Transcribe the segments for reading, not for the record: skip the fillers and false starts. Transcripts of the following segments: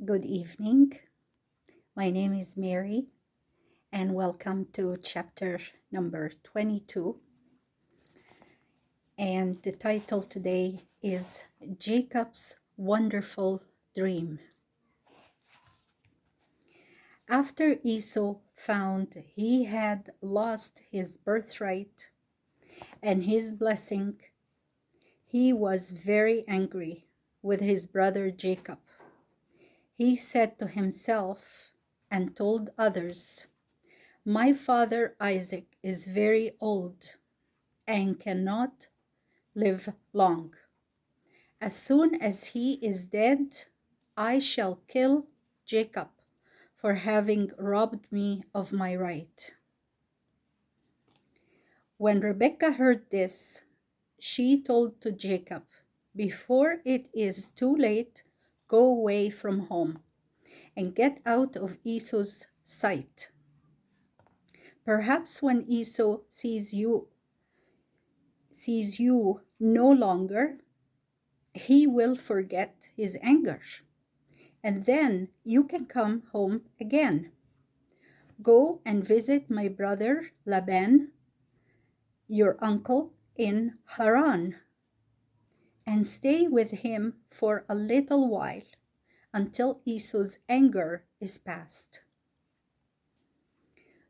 Good evening. My name is Mary, and welcome to chapter number 22. And the title today is Jacob's Wonderful Dream. After Esau found he had lost his birthright and his blessing, he was very angry with his brother Jacob. He said to himself and told others, "My father Isaac is very old and cannot live long. As soon as he is dead, I shall kill Jacob for having robbed me of my right." When Rebekah heard this, she told to Jacob, "Before it is too late, go away from home and get out of Esau's sight. Perhaps when Esau sees you no longer, he will forget his anger, and then you can come home again. Go and visit my brother Laban, your uncle, in Haran, and stay with him for a little while until Esau's anger is past."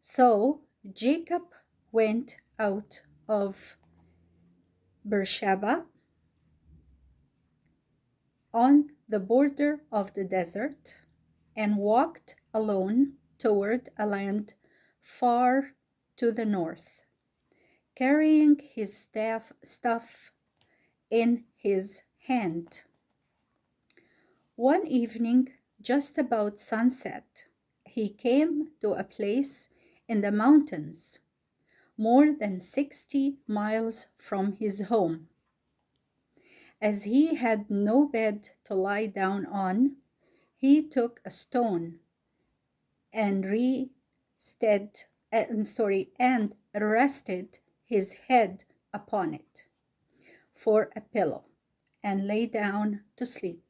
So Jacob went out of Beersheba on the border of the desert and walked alone toward a land far to the north, carrying his staff in his hand. One evening, just about sunset, he came to a place in the mountains, more than 60 miles from his home. As he had no bed to lie down on, he took a stone and rested his head upon it for a pillow and lay down to sleep.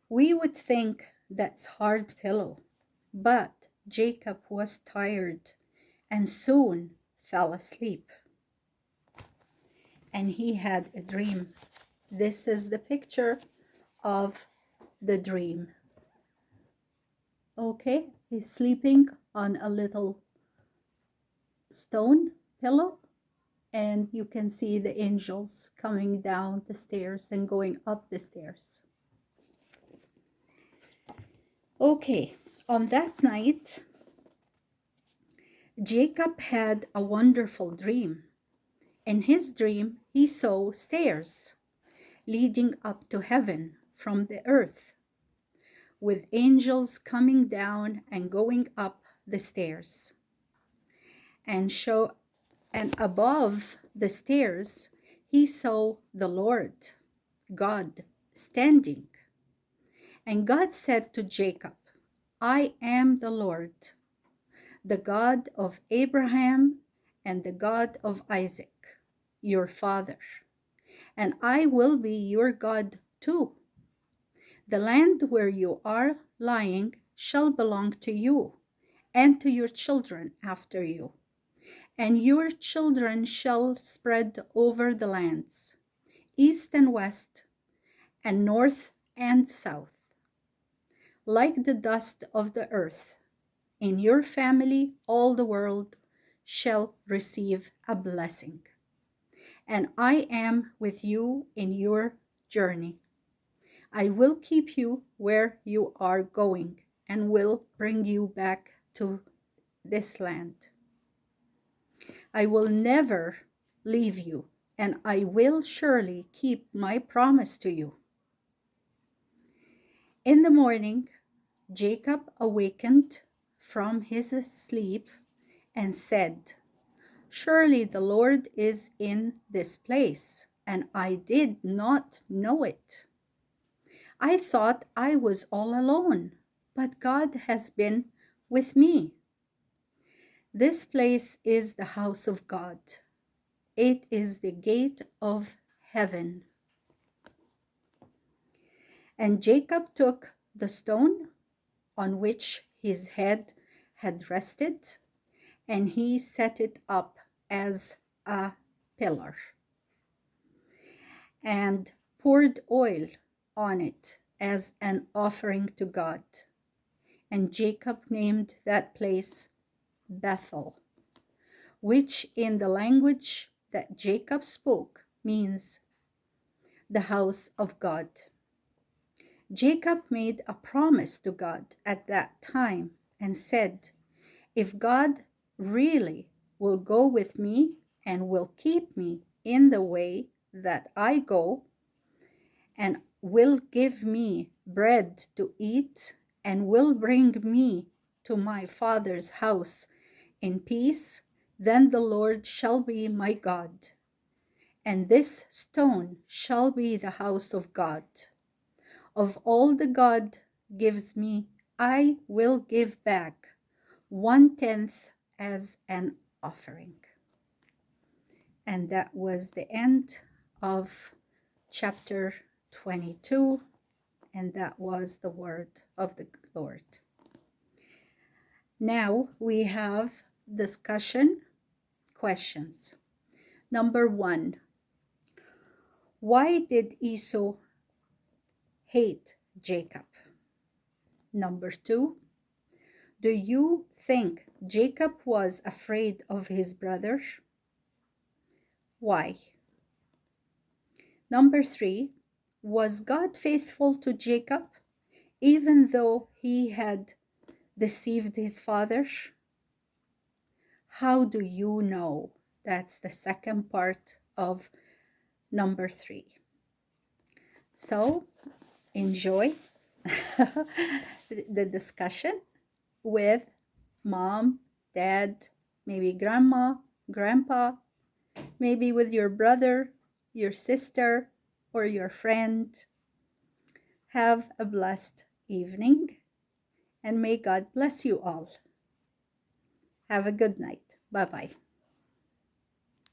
We would think that's hard pillow, but Jacob was tired and soon fell asleep. And he had a dream. This is the picture of the dream. Okay, he's sleeping on a little stone pillow, and you can see the angels coming down the stairs and going up the stairs. Okay, on that night, Jacob had a wonderful dream. In his dream, he saw stairs leading up to heaven from the earth, with angels coming down and going up the stairs. And above the stairs, he saw the Lord, God, standing. And God said to Jacob, "I am the Lord, the God of Abraham and the God of Isaac, your father, and I will be your God too. The land where you are lying shall belong to you and to your children after you, and your children shall spread over the lands, east and west, and north and south, like the dust of the earth. In your family, all the world shall receive a blessing. And I am with you in your journey. I will keep you where you are going and will bring you back to this land. I will never leave you, and I will surely keep my promise to you." In the morning, Jacob awakened from his sleep and said, "Surely the Lord is in this place, and I did not know it. I thought I was all alone, but God has been with me. This place is the house of God. It is the gate of heaven." And Jacob took the stone on which his head had rested, and he set it up as a pillar, and poured oil on it as an offering to God. And Jacob named that place Bethel, which in the language that Jacob spoke means the house of God. Jacob made a promise to God at that time and said, "If God really will go with me and will keep me in the way that I go, and will give me bread to eat, and will bring me to my father's house in peace, then the Lord shall be my God, and this stone shall be the house of God. Of all the God gives me, I will give back 1/10 as an offering." And that was the end of chapter 22, and that was the word of the Lord. Now we have discussion questions. Number 1, why did Esau hate Jacob? Number 2, do you think Jacob was afraid of his brother? Why? Number 3, was God faithful to Jacob even though he had deceived his father? How do you know? That's the second part of number 3. So enjoy the discussion with mom, dad, maybe grandma, grandpa, maybe with your brother, your sister, or your friend. Have a blessed evening, and may God bless you all. Have a good night. Bye-bye.